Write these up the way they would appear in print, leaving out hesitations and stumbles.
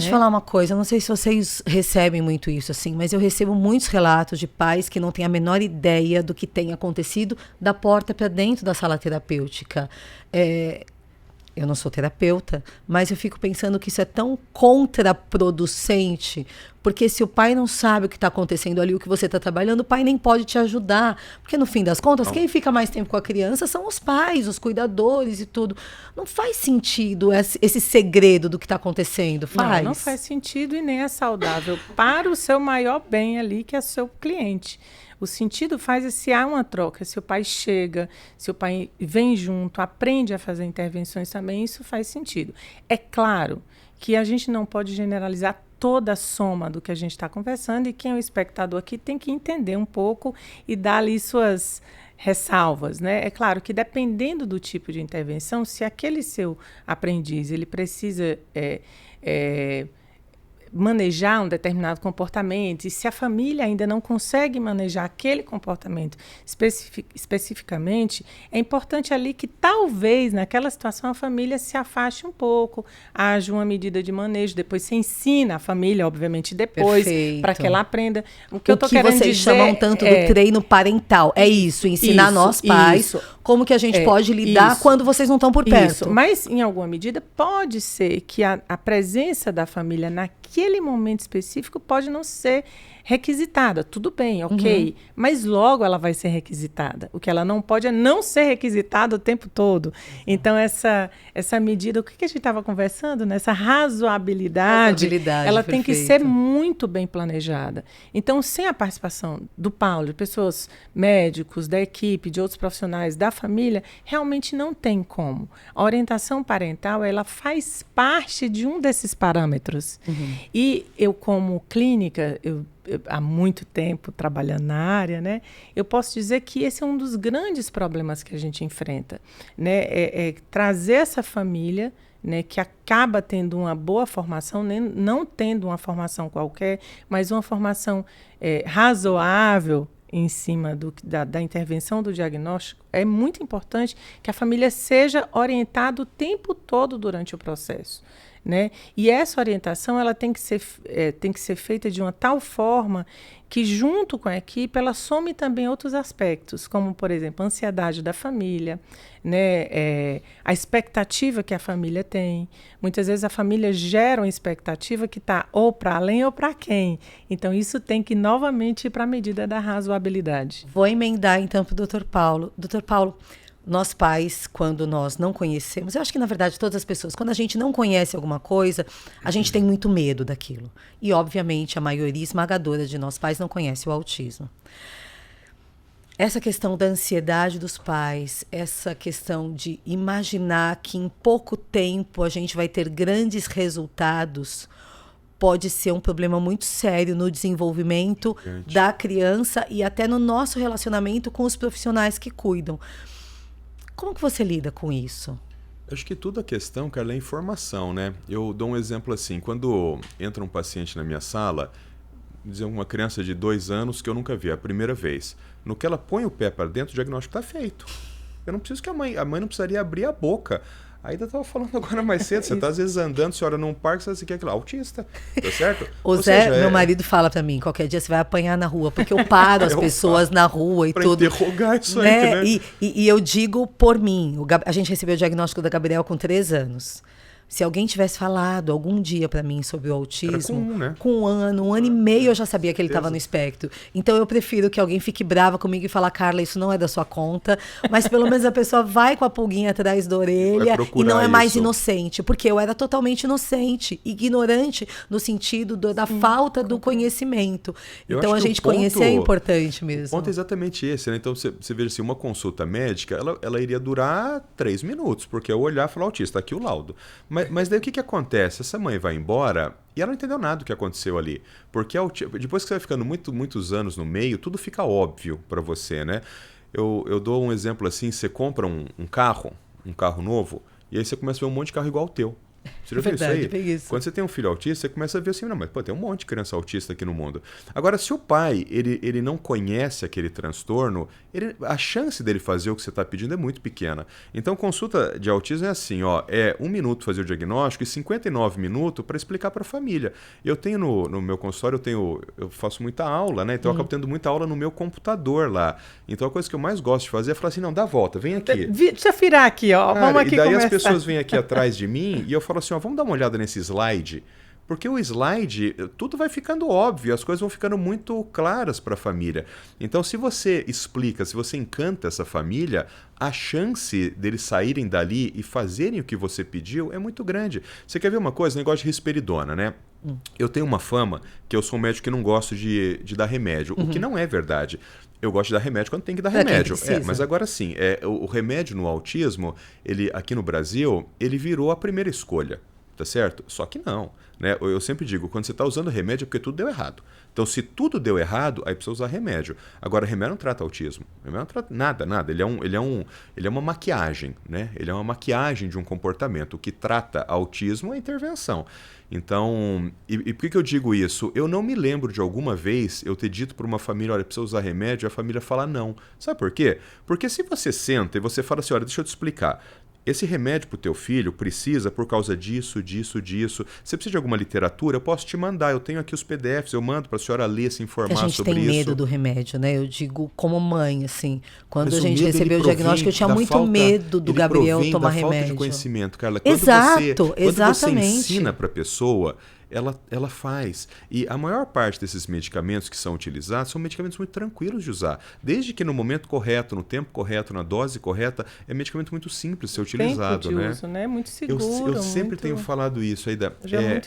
te falar uma coisa, eu não sei se vocês recebem muito isso, assim, mas eu recebo muitos relatos de pais que não têm a menor ideia do que tem acontecido da porta para dentro da sala terapêutica. Eu não sou terapeuta, mas eu fico pensando que isso é tão contraproducente, porque se o pai não sabe o que está acontecendo ali, o que você está trabalhando, o pai nem pode te ajudar. Porque no fim das contas, quem fica mais tempo com a criança são os pais, os cuidadores e tudo. Não faz sentido esse segredo do que está acontecendo, faz? Não faz sentido e nem é saudável para o seu maior bem ali, que é o seu cliente. O sentido faz se há uma troca, se o pai chega, se o pai vem junto, aprende a fazer intervenções também, isso faz sentido. É claro que a gente não pode generalizar toda a soma do que a gente está conversando, e quem é o espectador aqui tem que entender um pouco e dar ali suas ressalvas, né? É claro que dependendo do tipo de intervenção, se aquele seu aprendiz ele precisa manejar um determinado comportamento, e se a família ainda não consegue manejar aquele comportamento especificamente, é importante ali que talvez naquela situação a família se afaste um pouco, haja uma medida de manejo, depois você ensina a família, obviamente, depois, para que ela aprenda. O que eu tô querendo vocês dizer chamam tanto do treino parental, é isso, ensinar nós pais como que a gente pode lidar quando vocês não estão por perto. Mas, em alguma medida, pode ser que a presença da família naquele momento específico pode não ser requisitada. Tudo bem, ok. Mas logo ela vai ser requisitada. O que ela não pode é não ser requisitada o tempo todo. Então, essa medida, o que a gente estava conversando, né? Essa razoabilidade, ela tem que ser muito bem planejada. Então, sem a participação do Paulo, de pessoas, médicos, da equipe, de outros profissionais, da família, realmente não tem como. A orientação parental, ela faz parte de um desses parâmetros. E eu, como clínica, eu há muito tempo trabalhando na área, né, eu posso dizer que esse é um dos grandes problemas que a gente enfrenta, né, trazer essa família, né, que acaba tendo uma boa formação, não tendo uma formação qualquer, mas uma formação razoável em cima da intervenção do diagnóstico. É muito importante que a família seja orientada o tempo todo durante o processo, né? E essa orientação ela tem que ser feita de uma tal forma que, junto com a equipe, ela some também outros aspectos, como, por exemplo, a ansiedade da família, né? A expectativa que a família tem. Muitas vezes a família gera uma expectativa que está ou para além ou para quem. Então, isso tem que, novamente, ir para a medida da razoabilidade. Vou emendar, então, para o Dr. Paulo. Dr. Paulo, nós pais, quando nós não conhecemos, eu acho que, na verdade, todas as pessoas, quando a gente não conhece alguma coisa, a gente tem muito medo daquilo. E, obviamente, a maioria esmagadora de nós pais não conhece o autismo. Essa questão da ansiedade dos pais, essa questão de imaginar que em pouco tempo a gente vai ter grandes resultados, pode ser um problema muito sério no desenvolvimento da criança e até no nosso relacionamento com os profissionais que cuidam. Como que você lida com isso? Acho que tudo a questão, Carla, é informação, né? Eu dou um exemplo assim, quando entra um paciente na minha sala, dizer uma criança de 2 anos que eu nunca vi, é a primeira vez. No que ela põe o pé para dentro, o diagnóstico está feito. Eu não preciso que a mãe não precisaria abrir a boca. Ainda estava falando agora mais cedo, você está às vezes andando, você olha num parque, você quer aquilo, autista, tá certo? O Zé, meu marido, fala para mim, qualquer dia você vai apanhar na rua, porque eu paro as pessoas na rua e tudo. Para interrogar isso aí, né? E eu digo por mim, a gente recebeu o diagnóstico da Gabriel com 3 anos. Se alguém tivesse falado algum dia para mim sobre o autismo, né? com um ano e meio, eu já sabia que ele estava no espectro. Então eu prefiro que alguém fique brava comigo e fale, Carla, isso não é da sua conta, mas pelo menos a pessoa vai com a pulguinha atrás da orelha e não é mais inocente, porque eu era totalmente inocente, ignorante no sentido da falta do conhecimento. Então a gente conhecer é importante mesmo. O ponto é exatamente esse, né? Então você veja assim, uma consulta médica, ela iria durar 3 minutos, porque eu olhar e falar, autista, aqui o laudo. Mas daí o que acontece? Essa mãe vai embora e ela não entendeu nada do que aconteceu ali. Porque depois que você vai ficando muitos anos no meio, tudo fica óbvio para você, né? Eu dou um exemplo assim, você compra um carro novo, e aí você começa a ver um monte de carro igual ao teu. Você já viu Verdade, isso aí? tem isso. Quando você tem um filho autista, você começa a ver assim, não, mas pô, tem um monte de criança autista aqui no mundo. Agora, se o pai, ele não conhece aquele transtorno, a chance dele fazer o que você está pedindo é muito pequena. Então, consulta de autismo é assim, ó, é 1 minuto fazer o diagnóstico e 59 minutos para explicar para a família. Eu tenho no meu consultório, eu faço muita aula, né? Então eu acabo tendo muita aula no meu computador lá. Então a coisa que eu mais gosto de fazer é falar assim, não, dá a volta, vem aqui. Deixa eu virar aqui, ó. Cara, Vamos aqui e daí conversar. as pessoas vêm aqui atrás de mim e eu falo assim, ó, vamos dar uma olhada nesse slide. Porque o slide, tudo vai ficando óbvio, as coisas vão ficando muito claras para a família. Então, se você explica, se você encanta essa família, a chance deles saírem dali e fazerem o que você pediu é muito grande. Você quer ver uma coisa? Negócio de risperidona, né? Eu tenho uma fama que eu sou um médico que não gosto de dar remédio, o que não é verdade. Eu gosto de dar remédio quando tem que dar remédio. Mas agora sim, o remédio no autismo, ele aqui no Brasil, ele virou a primeira escolha. Tá certo? Só que não. Né? Eu sempre digo, quando você está usando remédio é porque tudo deu errado. Então, se tudo deu errado, aí precisa usar remédio. Agora, remédio não trata autismo. Remédio não trata nada. Ele é uma maquiagem, né? Ele é uma maquiagem de um comportamento. O que trata autismo é intervenção. Então, e por que eu digo isso? Eu não me lembro de alguma vez eu ter dito para uma família, olha, precisa usar remédio, e a família fala não. Sabe por quê? Porque se você senta e você fala assim, olha, deixa eu te explicar. Esse remédio para o teu filho precisa por causa disso. Você precisa de alguma literatura? Eu posso te mandar. Eu tenho aqui os PDFs, eu mando para a senhora ler, se informar sobre isso. A gente tem medo do remédio, né? Eu digo como mãe, assim. Quando Mas a gente recebeu o diagnóstico, eu tinha muito medo do Gabriel tomar remédio. Falta de conhecimento, Carla. Exato, quando exatamente. você ensina para a pessoa, ela faz. E a maior parte desses medicamentos que são utilizados são medicamentos muito tranquilos de usar. Desde que no momento correto, no tempo correto, na dose correta, é medicamento muito simples de ser utilizado. Tempo de né? uso, né? Muito seguro. Eu sempre tenho falado isso, Aida.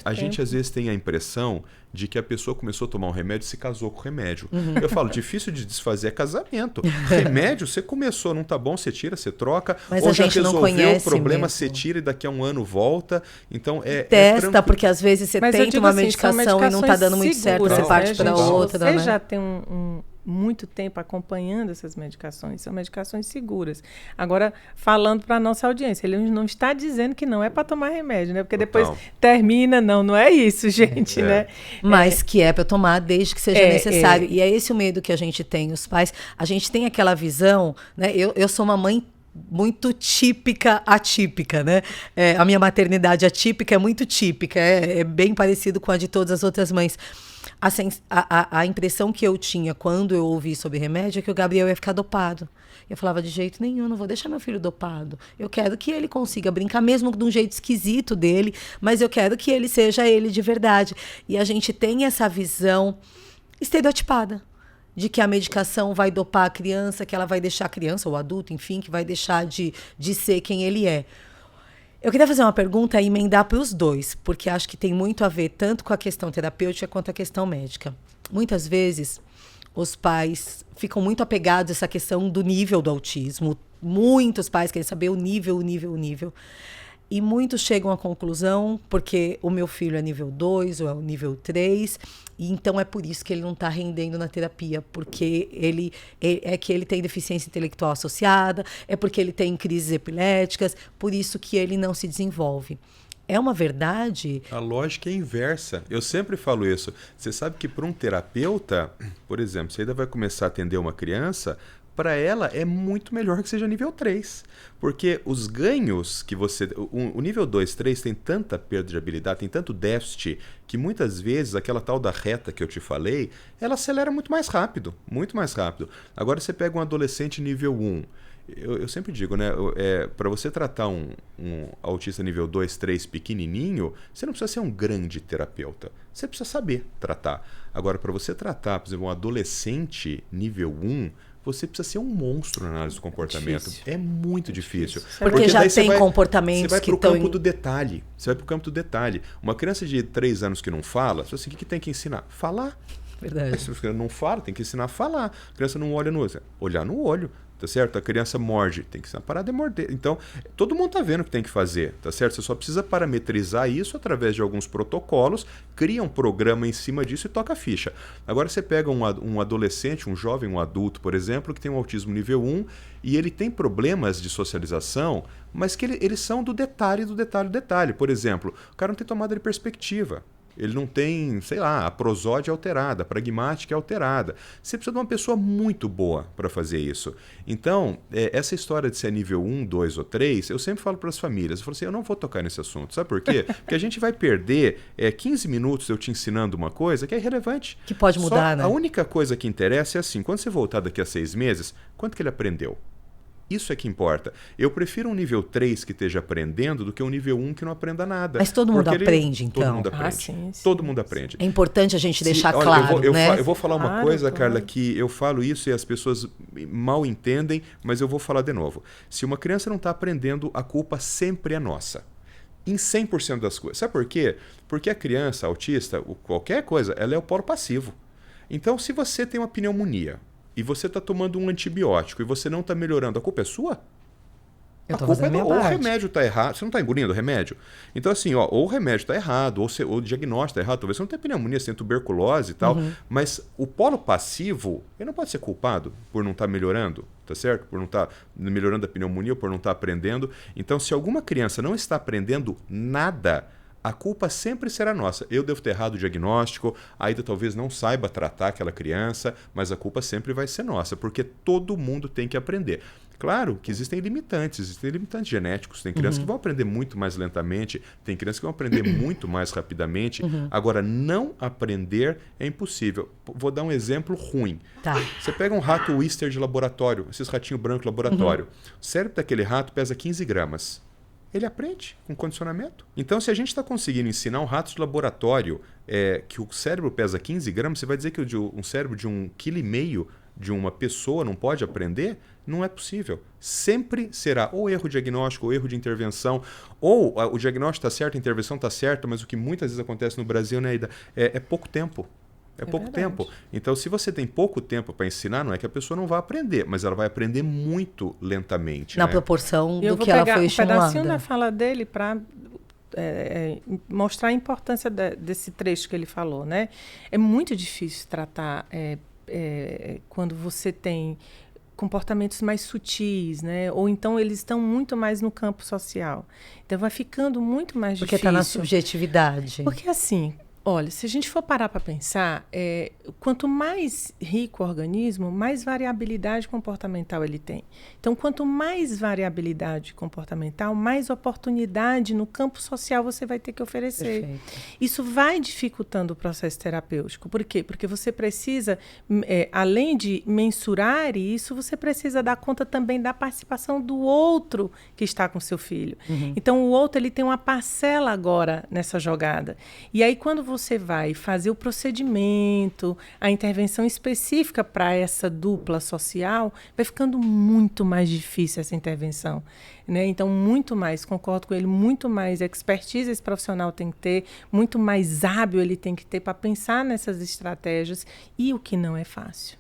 A gente às vezes tem a impressão de que a pessoa começou a tomar um remédio e se casou com o remédio. Eu falo, difícil de desfazer é casamento. Remédio, você começou, não tá bom, você tira, você troca. Mas ou a já gente não resolveu conhece o problema, mesmo. você tira e daqui a um ano volta. Então Testa, porque às vezes você tenta uma medicação e não tá dando muito certo, você parte para outra. Você né? já tem muito tempo acompanhando essas medicações, são medicações seguras. Agora, falando para a nossa audiência, ele não está dizendo que não é para tomar remédio, né? Porque depois termina, não é isso, gente, né? Mas que é para tomar desde que seja necessário. E é esse o medo que a gente tem, os pais. A gente tem aquela visão, né? Eu sou uma mãe muito típica, atípica, né? A minha maternidade atípica é muito típica, é bem parecido com a de todas as outras mães. A impressão que eu tinha quando eu ouvi sobre remédio é que o Gabriel ia ficar dopado. Eu falava, de jeito nenhum, não vou deixar meu filho dopado. Eu quero que ele consiga brincar, mesmo de um jeito esquisito dele, mas eu quero que ele seja ele de verdade. E a gente tem essa visão estereotipada de que a medicação vai dopar a criança, que ela vai deixar a criança, ou adulto, enfim, que vai deixar de ser quem ele é. Eu queria fazer uma pergunta e emendar para os dois, porque acho que tem muito a ver tanto com a questão terapêutica quanto a questão médica. Muitas vezes, os pais ficam muito apegados a essa questão do nível do autismo. Muitos pais querem saber o nível. E muitos chegam à conclusão, porque o meu filho é nível 2 ou é o nível 3, e então é por isso que ele não está rendendo na terapia, porque ele tem deficiência intelectual associada, é porque ele tem crises epiléticas, por isso que ele não se desenvolve. É uma verdade? A lógica é inversa. Eu sempre falo isso. Você sabe que para um terapeuta, por exemplo, você ainda vai começar a atender uma criança, para ela é muito melhor que seja nível 3. Porque os ganhos que você... O nível 2, 3 tem tanta perda de habilidade, tem tanto déficit, que muitas vezes aquela tal da reta que eu te falei, ela acelera muito mais rápido. Muito mais rápido. Agora você pega um adolescente nível 1. Eu sempre digo, né? Para você tratar um autista nível 2, 3 pequenininho, você não precisa ser um grande terapeuta. Você precisa saber tratar. Agora, para você tratar, por exemplo, um adolescente nível 1, você precisa ser um monstro na análise do comportamento. É muito difícil. Porque já tem comportamentos que estão... Você vai para o campo do detalhe. Você vai para o campo do detalhe. Uma criança de 3 anos que não fala, você fala assim, o que tem que ensinar? Falar. Verdade. Mas se a criança não fala, tem que ensinar a falar. A criança não olha no olho, olhar no olho. Tá certo? A criança morde, tem que ser uma parada de morder. Então, todo mundo tá vendo o que tem que fazer, tá certo? Você só precisa parametrizar isso através de alguns protocolos, cria um programa em cima disso e toca a ficha. Agora você pega um adolescente, um jovem, um adulto, por exemplo, que tem um autismo nível 1 e ele tem problemas de socialização, mas que eles são do detalhe, do detalhe, do detalhe. Por exemplo, o cara não tem tomada de perspectiva. Ele não tem, sei lá, a prosódia alterada, a pragmática é alterada. Você precisa de uma pessoa muito boa para fazer isso. Então, essa história de ser nível 1, 2 ou 3, eu sempre falo para as famílias, eu falo assim, eu não vou tocar nesse assunto. Sabe por quê? Porque a gente vai perder 15 minutos eu te ensinando uma coisa que é irrelevante. Que pode mudar, né? A única coisa que interessa é assim, quando você voltar daqui a 6 meses, quanto que ele aprendeu? Isso é que importa. Eu prefiro um nível 3 que esteja aprendendo do que um nível 1 que não aprenda nada. Mas todo mundo aprende, então. Todo mundo aprende. Sim, sim, todo mundo aprende. É importante a gente deixar Olha, claro, né? Eu vou falar uma Claro, coisa, claro. Carla, que eu falo isso e as pessoas mal entendem, mas eu vou falar de novo. Se uma criança não está aprendendo, a culpa sempre é nossa. Em 100% das coisas. Sabe por quê? Porque a criança autista, qualquer coisa, ela é o polo passivo. Então, se você tem uma pneumonia, e você está tomando um antibiótico e você não está melhorando, a culpa é sua? Eu A tô culpa fazendo a minha ou o parte. remédio está errado, você não está engolindo o remédio? Então, assim, ou o remédio está errado, ou o diagnóstico está errado, talvez você não tenha pneumonia, você tem tuberculose e tal, mas o polo passivo, ele não pode ser culpado por não estar melhorando, tá certo? Por não estar melhorando a pneumonia, ou por não estar aprendendo. Então, se alguma criança não está aprendendo nada, a culpa sempre será nossa. Eu devo ter errado o diagnóstico, a Aida talvez não saiba tratar aquela criança, mas a culpa sempre vai ser nossa, porque todo mundo tem que aprender. Claro que existem limitantes genéticos. Tem crianças que vão aprender muito mais lentamente, tem crianças que vão aprender muito mais rapidamente. Agora, não aprender é impossível. Vou dar um exemplo ruim. Tá. Você pega um rato Wistar de laboratório, esses ratinhos brancos de laboratório. O cérebro daquele rato pesa 15 gramas. Ele aprende com condicionamento. Então, se a gente está conseguindo ensinar um rato de laboratório que o cérebro pesa 15 gramas, você vai dizer que um cérebro de 1,5 kg de uma pessoa não pode aprender? Não é possível. Sempre será ou erro diagnóstico, ou erro de intervenção, ou o diagnóstico está certo, a intervenção está certa, mas o que muitas vezes acontece no Brasil, né, Aida, é pouco tempo. É pouco verdade. tempo. Então, se você tem pouco tempo para ensinar, não é que a pessoa não vai aprender, mas ela vai aprender muito lentamente. Na né? proporção E eu do vou que ela pegar foi um pedacinho estimulada. da fala dele para mostrar a importância desse trecho que ele falou, né? É muito difícil tratar quando você tem comportamentos mais sutis, né? Ou então eles estão muito mais no campo social. Então vai ficando muito mais Porque difícil. está na subjetividade. Porque assim, olha, se a gente for parar para pensar, quanto mais rico o organismo, mais variabilidade comportamental ele tem. Então, quanto mais variabilidade comportamental, mais oportunidade no campo social você vai ter que oferecer. Perfeito. Isso vai dificultando o processo terapêutico. Por quê? Porque você precisa, além de mensurar isso, você precisa dar conta também da participação do outro que está com seu filho. Então, o outro ele tem uma parcela agora nessa jogada. E aí, quando você vai fazer o procedimento, a intervenção específica para essa dupla social, vai ficando muito mais difícil essa intervenção, né? Então, muito mais, concordo com ele, muito mais expertise esse profissional tem que ter, muito mais hábil ele tem que ter para pensar nessas estratégias, e o que não é fácil.